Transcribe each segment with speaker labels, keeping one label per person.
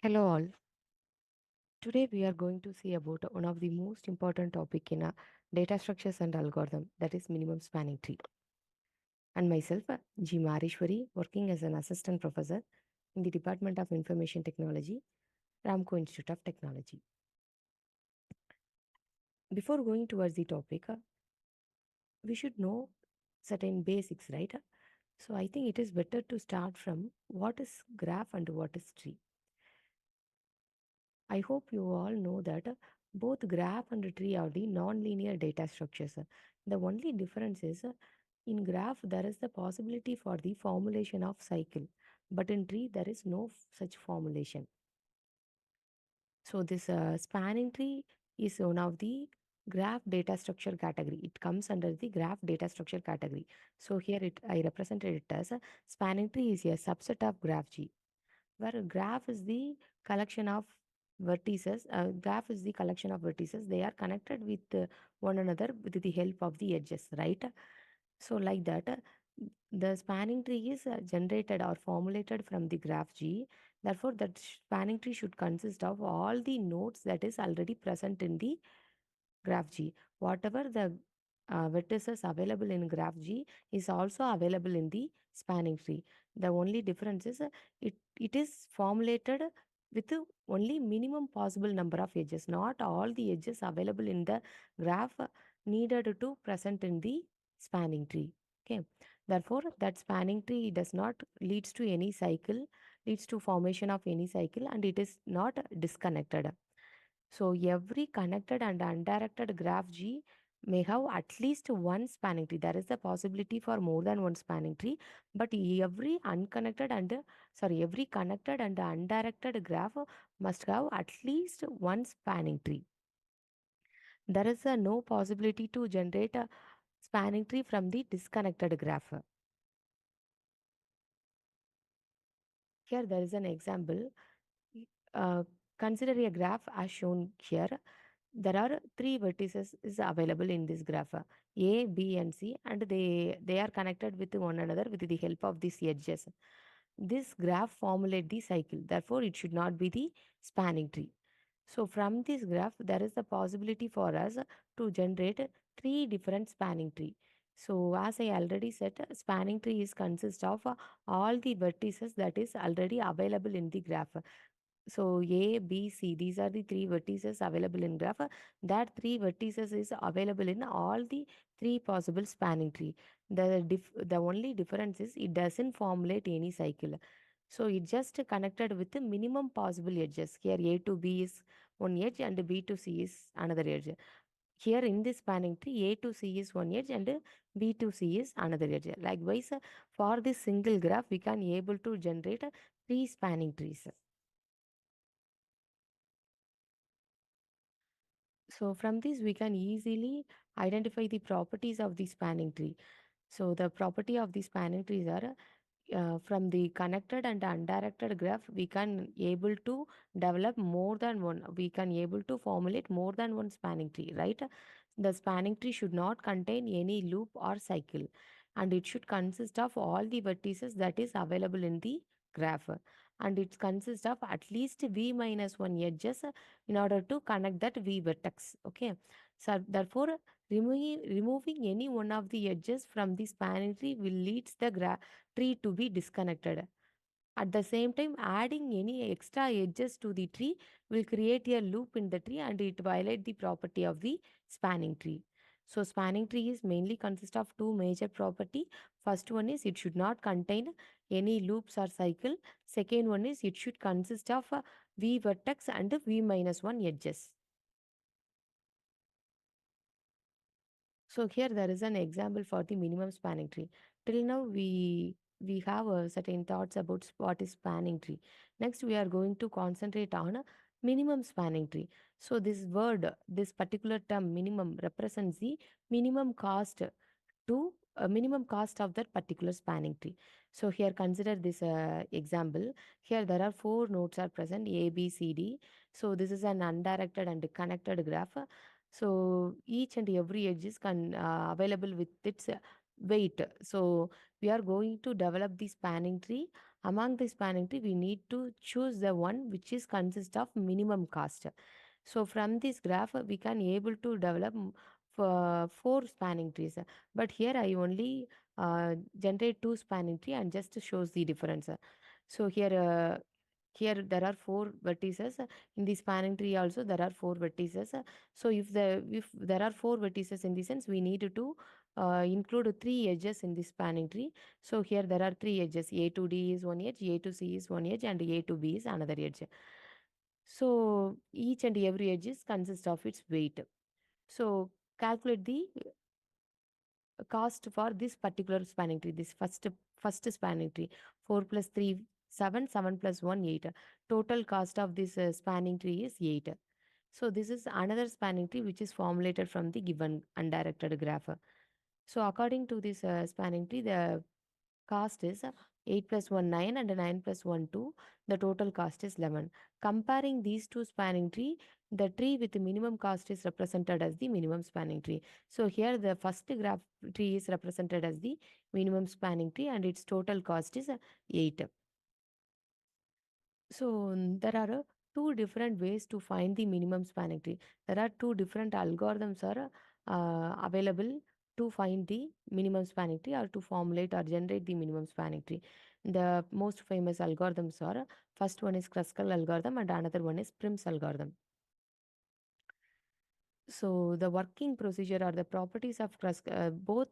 Speaker 1: Hello all. Today we are going to see about one of the most important topic in data structures and algorithm, that is minimum spanning tree. And myself, G. Marishwari, working as an assistant professor in the Department of Information Technology, Ramco Institute of Technology. Before going towards the topic, we should know certain basics, right? So I think it is better to start from what is graph and what is tree. I hope you all know that both graph and tree are the non-linear data structures. The only difference is in graph there is the possibility for the formulation of cycle, but in tree there is no such formulation. So this spanning tree is one of the graph data structure category. It comes under the graph data structure category. So here I represented it as a spanning tree is a subset of graph G, where a graph is the collection of vertices. Graph is the collection of vertices. They are connected with one another with the help of the edges, right? So like that, the spanning tree is generated or formulated from the graph G. Therefore, that spanning tree should consist of all the nodes that is already present in the graph G. Whatever the vertices available in graph G is also available in the spanning tree. The only difference is it is formulated with only minimum possible number of edges. Not all the edges available in the graph needed to present in the spanning tree. Okay. Therefore, that spanning tree does not leads to any cycle, leads to formation of any cycle, and it is not disconnected. So every connected and undirected graph G may have at least one spanning tree. There is a possibility for more than one spanning tree, but every connected and undirected graph must have at least one spanning tree. There is a no possibility to generate a spanning tree from the disconnected graph. Here there is an example. Uh, Consider a graph as shown here. There are three vertices is available in this graph, A, B, and C, and they are connected with one another with the help of these edges. This graph formulate the cycle. Therefore, it should not be the spanning tree. So from this graph, there is the possibility for us to generate three different spanning tree. So as I already said, spanning tree is consist of all the vertices that is already available in the graph. So A, B, C, these are the three vertices available in graph. That three vertices is available in all the three possible spanning tree. The only difference is it doesn't formulate any cycle. So it just connected with the minimum possible edges. Here A to B is one edge and B to C is another edge. Here in this spanning tree, A to C is one edge and B to C is another edge. Likewise, for this single graph, we can able to generate three spanning trees. So from this, we can easily identify the properties of the spanning tree. So the property of the spanning trees are from the connected and undirected graph, we can able to develop more than one. We can able to formulate more than one spanning tree, right? The spanning tree should not contain any loop or cycle, and it should consist of all the vertices that is available in the graph, and it consists of at least v minus 1 edges in order to connect that v vertex. Okay, so therefore removing any one of the edges from the spanning tree will leads the tree to be disconnected. At the same time, adding any extra edges to the tree will create a loop in the tree and it violate the property of the spanning tree. So spanning tree is mainly consist of two major property. First one is it should not contain any loops or cycle. Second one is it should consist of a v vertex and v minus 1 edges. So here there is an example for the minimum spanning tree. Till now we have certain thoughts about what is spanning tree. Next we are going to concentrate on a minimum spanning tree. So this word, this particular term minimum represents the minimum cost to a minimum cost of that particular spanning tree. So here consider this example. Here there are four nodes are present A, B, C, D. So this is an undirected and connected graph. So each and every edge is available with its weight. So we are going to develop the spanning tree. Among the spanning tree, we need to choose the one which is consist of minimum cost. So from this graph, we can able to develop for four spanning trees. But here I only generate two spanning tree and just shows the difference. So here there are four vertices. In the spanning tree also there are four vertices. So if there are four vertices, in the sense we need to include three edges in the spanning tree. So here there are three edges. A to D is one edge, A to C is one edge, and A to B is another edge. So each and every edge is consist of its weight. So calculate the cost for this particular spanning tree, this first spanning tree. 4 plus 3 7, 7 plus 1 8. Total cost of this spanning tree is 8. So this is another spanning tree which is formulated from the given undirected graph. So according to this spanning tree, the cost is 8 plus 1 9 and 9 plus 1 2. The total cost is 11. Comparing these two spanning tree, the tree with the minimum cost is represented as the minimum spanning tree. So here the first graph tree is represented as the minimum spanning tree and its total cost is 8. So there are two different ways to find the minimum spanning tree. There are two different algorithms are available to find the minimum spanning tree or to formulate or generate the minimum spanning tree. The most famous algorithms are, first one is Kruskal algorithm and another one is Prim's algorithm. So the working procedure or the properties of both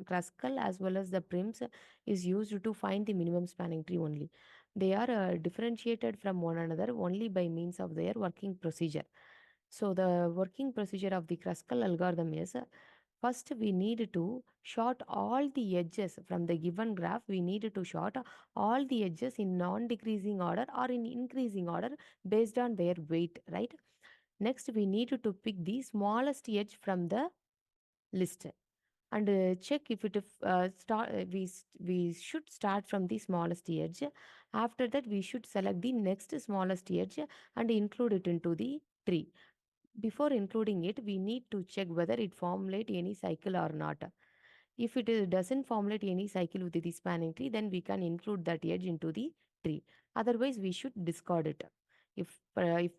Speaker 1: Kruskal as well as the Prims is used to find the minimum spanning tree only. They are differentiated from one another only by means of their working procedure. So the working procedure of the Kruskal algorithm is, first we need to short all the edges from the given graph. We need to short all the edges in non-decreasing order or in increasing order based on their weight, right? Next, we need to pick the smallest edge from the list and check if it start we should start from the smallest edge. After that, we should select the next smallest edge and include it into the tree. Before including it, we need to check whether it formulate any cycle or not. If doesn't formulate any cycle with the spanning tree, then we can include that edge into the tree. Otherwise, we should discard it. If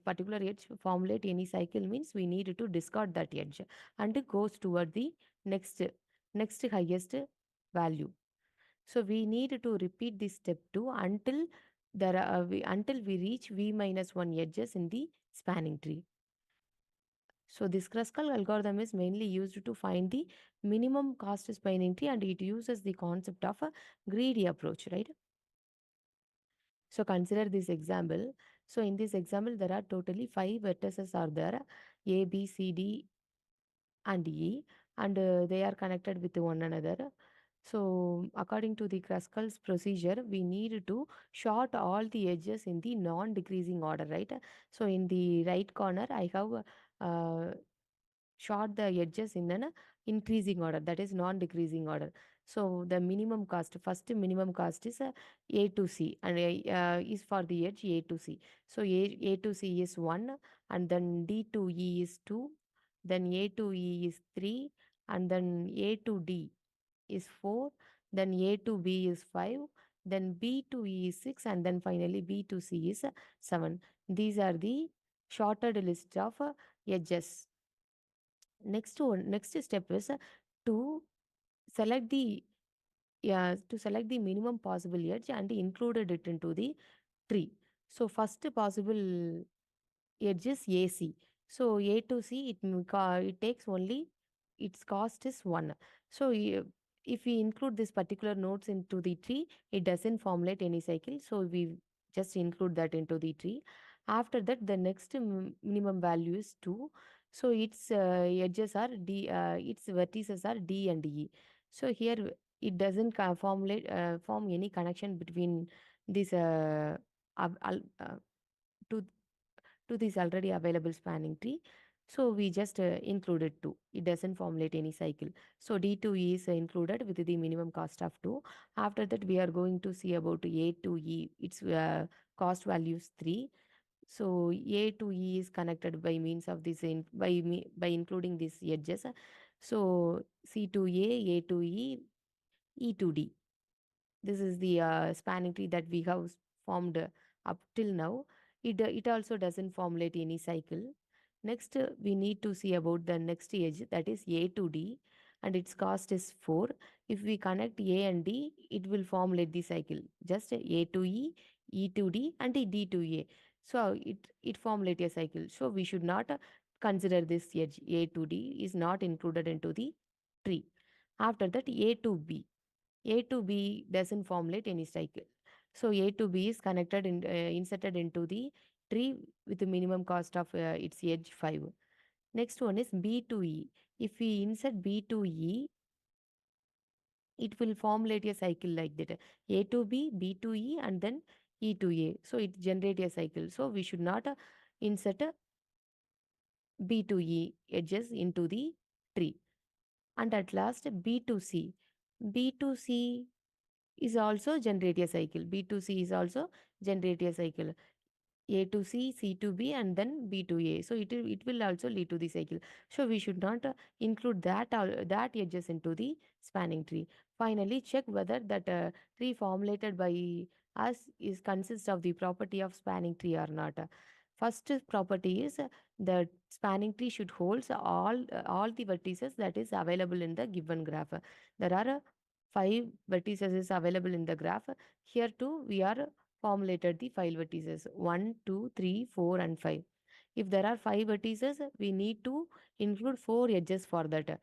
Speaker 1: particular edge formulate any cycle, means we need to discard that edge and it goes toward the next next highest value. So we need to repeat this step 2 until until we reach v minus 1 edges in the spanning tree. So this Kruskal algorithm is mainly used to find the minimum cost spanning tree and it uses the concept of a greedy approach, right? So consider this example. So in this example, there are totally 5 vertices are there, A, B, C, D, and E, and they are connected with one another. So according to the Kruskal's procedure, we need to short all the edges in the non-decreasing order, right? So in the right corner, I have short the edges in an increasing order, that is non-decreasing order. So the minimum cost, first minimum cost is A to C and is for the edge A to C. So A to C is 1 and then D to E is 2, then A to E is 3 and then A to D is 4, then A to B is 5, then B to E is 6 and then finally B to C is 7. These are the shorted list of edges. Next step is to select the minimum possible edge and included it into the tree. So first possible edge is AC. So A to C, it takes only its cost is 1. So if we include this particular nodes into the tree, it doesn't formulate any cycle. So we just include that into the tree. After that, the next minimum value is 2. So its edges are its vertices are D and E. So here it doesn't form any connection between this to this already available spanning tree. So we just included 2. It doesn't formulate any cycle. So D2E is included with the minimum cost of 2. After that, we are going to see about A to E. Its cost value is 3. So A to E is connected by means of this by including these edges. So C to A, A to E, E to D. This is the spanning tree that we have formed up till now. It also doesn't formulate any cycle. Next, we need to see about the next edge, that is A to D, and its cost is 4. If we connect A and D, it will formulate the cycle. Just A to E, E to D, and D to A. So it formulate a cycle. So we should not consider this edge A to D is not included into the tree. After that, A to B. A to B doesn't formulate any cycle. So A to B is connected in, inserted into the tree with the minimum cost of its edge 5. Next one is B to E. If we insert B to E, it will formulate a cycle like that. A to B, B to E, and then E to A. So it generate a cycle. So we should not insert B to E edges into the tree. And at last B to C. B to C is also generate a cycle. B to C is also generate a cycle. A to C, C to B, and then B to A. So it will also lead to the cycle. So we should not include that edges into the spanning tree. Finally, check whether that tree formulated by us is consists of the property of spanning tree or not. First property is the spanning tree should holds all the vertices that is available in the given graph. There are five vertices is available in the graph. Here too we are formulated the five vertices 1, 2, 3, 4, and 5. If there are five vertices, we need to include four edges for that.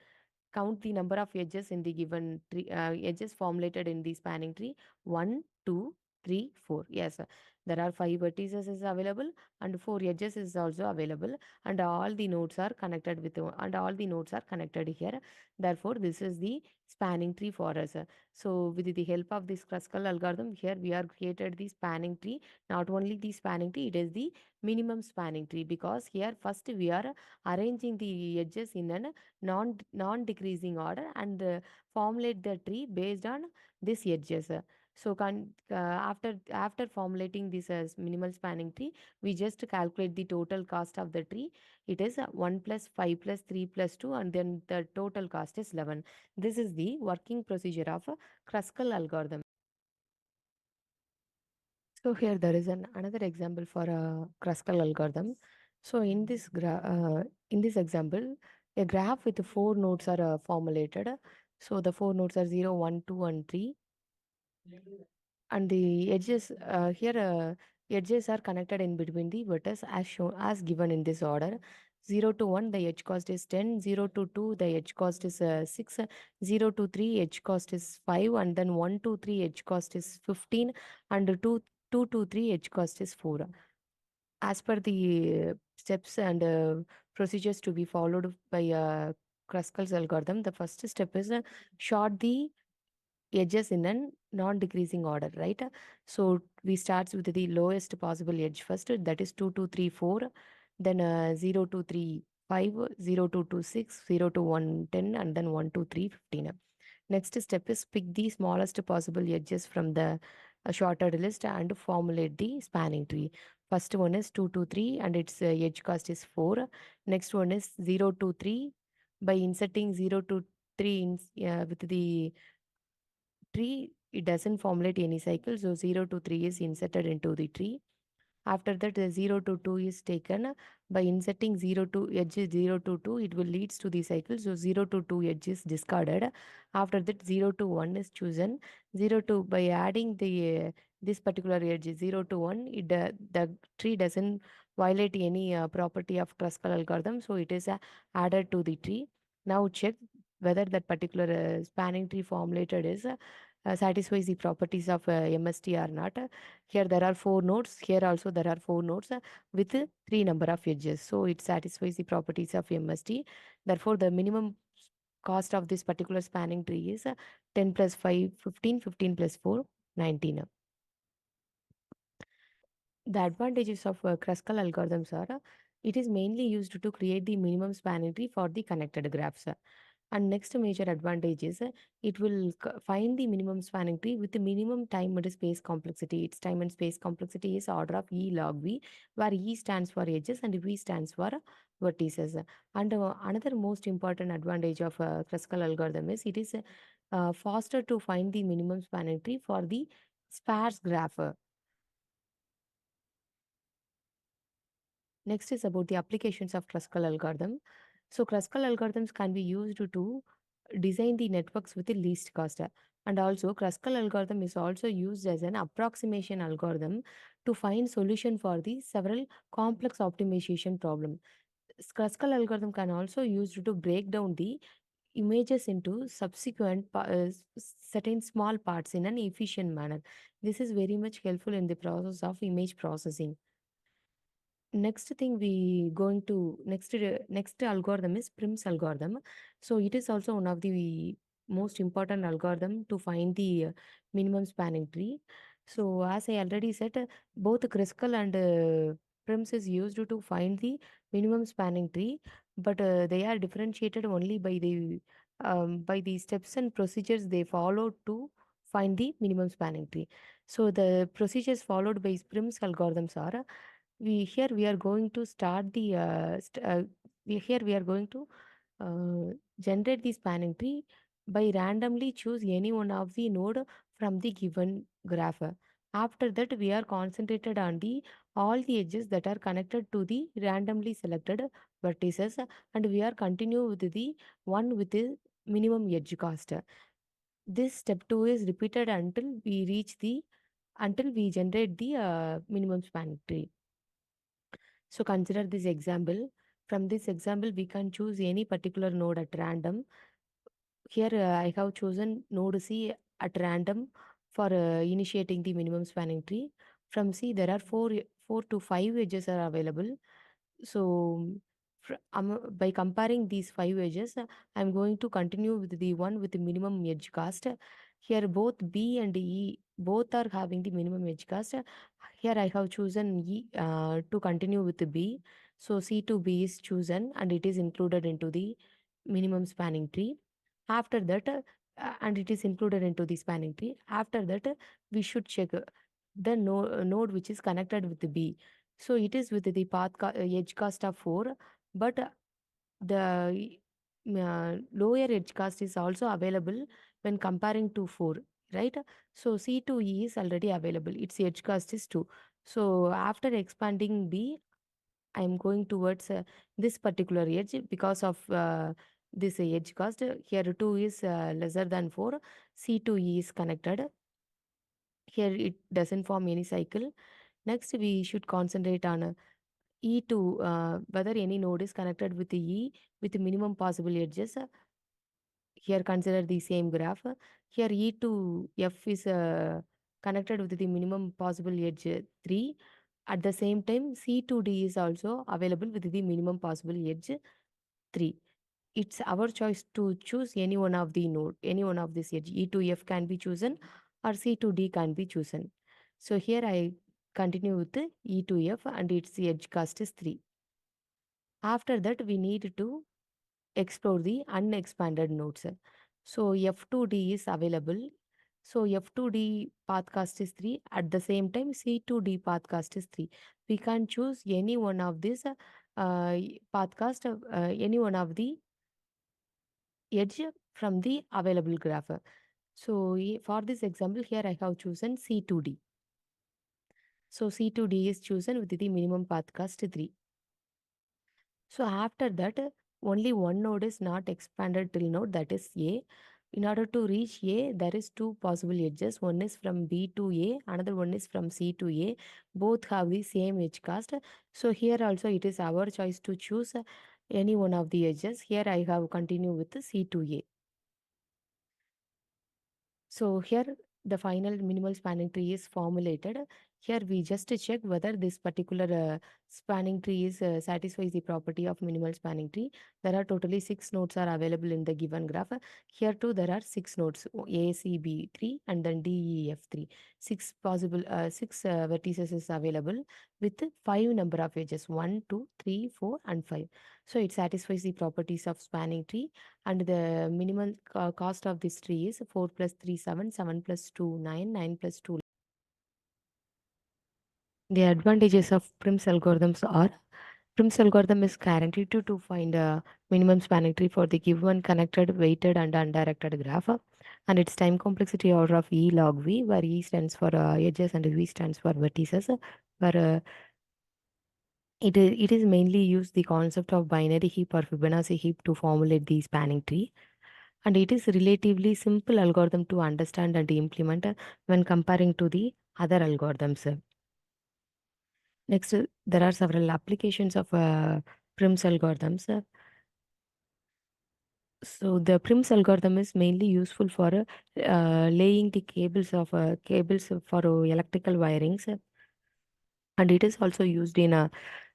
Speaker 1: Count the number of edges in the given tree, edges formulated in the spanning tree. 1, 2, 3, 4. Yes, there are five vertices is available and four edges is also available, and all the nodes are connected with and all the nodes are connected here. Therefore, this is the spanning tree for us. So with the help of this Kruskal algorithm, here we are created the spanning tree. Not only the spanning tree, it is the minimum spanning tree, because here first we are arranging the edges in an non decreasing order, and formulate the tree based on these edges. So after formulating this as minimal spanning tree, we just calculate the total cost of the tree. It is 1 plus 5 plus 3 plus 2, and then the total cost is 11. This is the working procedure of a Kruskal algorithm. So here there is another example for a Kruskal algorithm. So in this example, a graph with four nodes are formulated. So the four nodes are 0, 1, 2, and 3, and the edges here edges are connected in between the vertices as shown as given in this order. 0 to 1 the edge cost is 10, 0 to 2 the edge cost is 6, 0 to 3 edge cost is 5, and then 1 to 3 edge cost is 15, and 2 to 3 edge cost is 4. As per the steps and procedures to be followed by Kruskal's algorithm, the first step is short the edges in a non-decreasing order, right? So we starts with the lowest possible edge first, that is 2 to 3, 4, then 0 to 3, 5, 0 to 2, 6, 0 to 1, 10, and then 1 to 3, 15. Next step is pick the smallest possible edges from the shorted list and formulate the spanning tree. First one is 2 to 3, and its edge cost is 4. Next one is 0 to 3. By inserting 0 to 3 with the tree, it doesn't formulate any cycle. So 0 to 3 is inserted into the tree. After that, the 0 to 2 is taken. By inserting 0 to edge 0 to 2, it will leads to the cycle. So 0 to 2 edge is discarded. After that, 0 to 1 is chosen. 0 to by adding the this particular edge 0 to 1, the tree doesn't violate any property of Kruskal algorithm. So it is added to the tree. Now check whether that particular spanning tree formulated is satisfies the properties of MST or not. Here there are four nodes. Here also there are four nodes with three number of edges. So it satisfies the properties of MST. Therefore, the minimum cost of this particular spanning tree is 10 plus 5, 15, 15 plus 4, 19. The advantages of Kruskal algorithms are it is mainly used to create the minimum spanning tree for the connected graphs. And next major advantage is it will find the minimum spanning tree with the minimum time and space complexity. Its time and space complexity is order of E log V, where E stands for edges and V stands for vertices. And another most important advantage of Kruskal algorithm is it is faster to find the minimum spanning tree for the sparse graph. Next is about the applications of Kruskal algorithm. So Kruskal algorithms can be used to design the networks with the least cost. And also Kruskal algorithm is also used as an approximation algorithm to find solution for the several complex optimization problem. Kruskal algorithm can also used to break down the images into subsequent certain small parts in an efficient manner. This is very much helpful in the process of image processing. Next thing we going to next algorithm is Prim's algorithm. So it is also one of the most important algorithm to find the minimum spanning tree. So as I already said, both Kruskal and Prim's is used to find the minimum spanning tree, but they are differentiated only by the steps and procedures they follow to find the minimum spanning tree. So the procedures followed by Prim's algorithms are we are going to start the here we are going to generate the spanning tree by randomly choose any one of the node from the given graph. After that, we are concentrated on the all the edges that are connected to the randomly selected vertices, and we are continue with the one with the minimum edge cost. This step 2 is repeated until we generate the minimum spanning tree. So consider this example. From this example, we can choose any particular node at random. Here I have chosen node C at random for initiating the minimum spanning tree. From C, there are four to five edges are available. So by comparing these five edges, I'm going to continue with the one with the minimum edge cost. Here both B and E both are having the minimum edge cost. Here I have chosen E to continue with the B. So C to B is chosen and it is included into the minimum spanning tree. After that, and it is included into the spanning tree. After that, we should check the node which is connected with the B. So it is with the edge cost of 4, but the lower edge cost is also available when comparing to 4, right? So C2E is already available. Its edge cost is 2. So after expanding B, I am going towards this particular edge because of this edge cost. Here 2 is lesser than 4. C2E is connected. Here it doesn't form any cycle. Next, we should concentrate on E2, whether any node is connected with the E with the minimum possible edges. Here consider the same graph. Here E2F is connected with the minimum possible edge 3. At the same time, C2D is also available with the minimum possible edge 3. It's our choice to choose any one of the node, any one of this edge. E2F can be chosen or C2D can be chosen. So here I continue with the E2F and its edge cost is 3. After that, we need to explore the unexpanded nodes. So F2D is available. So F2D path cost is 3. At the same time, C2D path cost is 3. We can choose any one of these path cost, any one of the edge from the available graph. So for this example, here I have chosen C2D. So C2D is chosen with the minimum path cost 3. So after that, only one node is not expanded till node, that is A. In order to reach A, there is two possible edges. One is from B to A, another one is from C to A. Both have the same edge cost. So here also it is our choice to choose any one of the edges. Here I have continued with C to A. So here the final minimal spanning tree is formulated. Here we just check whether this particular spanning tree is satisfies the property of minimal spanning tree. There are totally six nodes are available in the given graph. Here too there are six nodes A, C, B 3 and then D, E, F 3. Six vertices is available with five number of edges 1, 2, 3, 4 and 5. So it satisfies the properties of spanning tree and the minimal cost of this tree is 4 plus 3 7, 7 plus 2 9, 9 plus 2. The advantages of Prim's algorithms are Prim's algorithm is guaranteed to find a minimum spanning tree for the given connected, weighted, and undirected graph. And its time complexity order of E log V, where E stands for edges and V stands for vertices. Where it is mainly used the concept of binary heap or Fibonacci heap to formulate the spanning tree. And it is relatively simple algorithm to understand and implement when comparing to the other algorithms. Next, there are several applications of Prim's algorithms. So the Prim's algorithm is mainly useful for laying the cables for electrical wirings, and it is also used in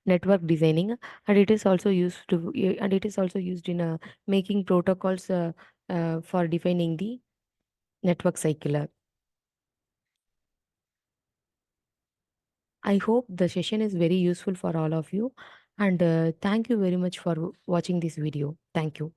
Speaker 1: network designing, and it is also used in making protocols for defining the network cycle. I hope the session is very useful for all of you, and thank you very much for watching this video. Thank you.